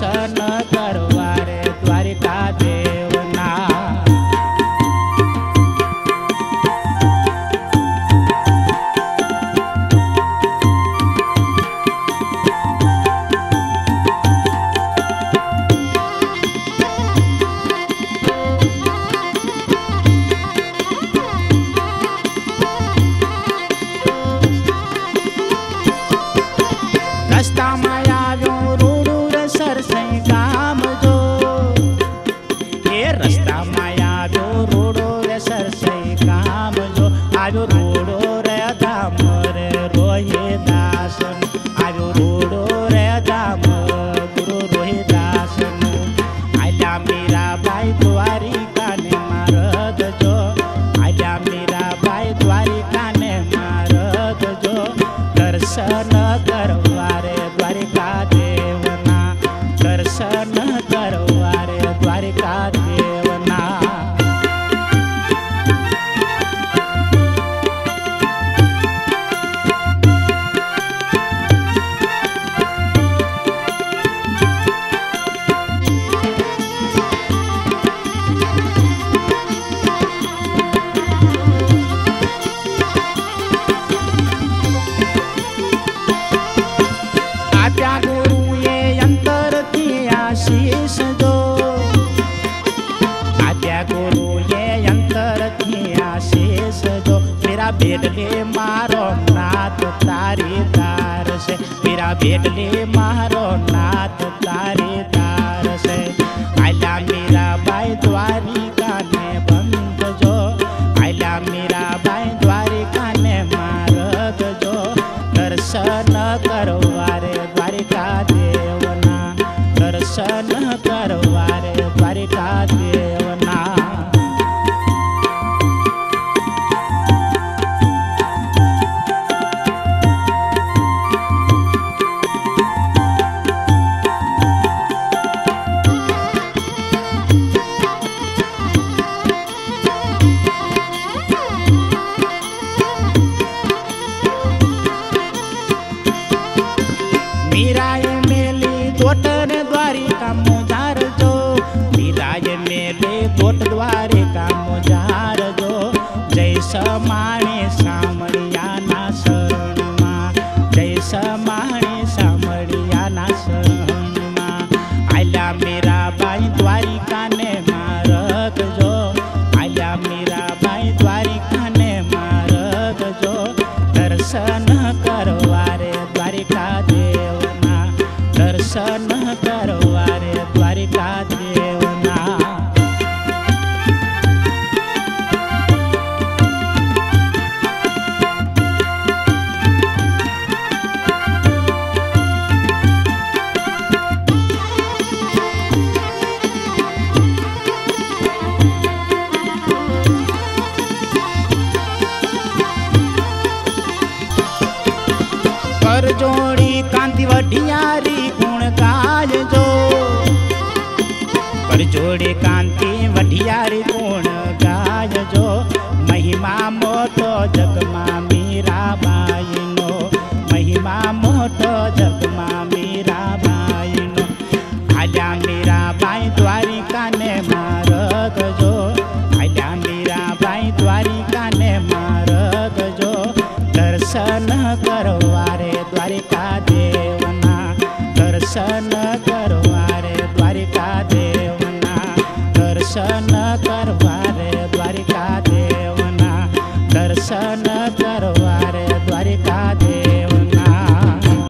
दर्शन करवा रे द्वारिका देवना। रस्ता में आव्यो रूड़ू रे सरसई गाम जो, ये रस्ता में आव्यो रूड़ो रे सरसई गाम जो, आव्यो रूड़ो रे धाम रे रोहिदासन, आव्यो रूड़ो रे धाम गुरु रोहिदासन। आल्या मीराबाई द्वारिका ने मारग जो, आल्या मीराबाई द्वारिका ने मारग जो, दर्शन करवा रे द्वारिका देवना, दर्शन करवा रे द्वारिका देवना। आद्या गुरु ये अंतर थी आशीष जो, आद्या गुरु ये अंतर थी आशीष जो, मेरा बेडले मारो नाथ तारी तार से, मेरा बेडले मारो नाथ तारी तार से। आल्या मीराबाई द्वारिका ने बंद जो, आल्या मीराबाई द्वारिका ने मारग जो, दर्शन करवा रे द्वारिका देवना, दर्शन करवा रे द्वारिका देवना। मीराए मेली तोटन द्वारिका मुजार जो, मीराए मेली तोट द्वारिका मुजार जो, जय समाणे सामड़िया ना शरण मां, जय समाणे सामड़िया ना शरण मां। आल्या मीराबाई द्वारिका ने मारग जो, आल्या मीराबाई द्वारिका ने मारग जो, दर्शन करवा रे द्वारिका देवना, दर्शन करवा रे द्वारिका देवना। कर जोड़ी कांति वढियारी गुण गाय जो, कर जोड़ी कांति वढियारी गुण गाय जो, महिमा मोटो जगमा मीराबाई नो, महिमा मोटो जगमा मीराबाई नो। आल्या मीराबाई द्वारिका ने मारग जो, आल्या मीराबाई द्वारिका ने मारग जो, दर्शन करवा रे द्वारिका देवना, दर्शन करवा रे द्वारिका देवना, दर्शन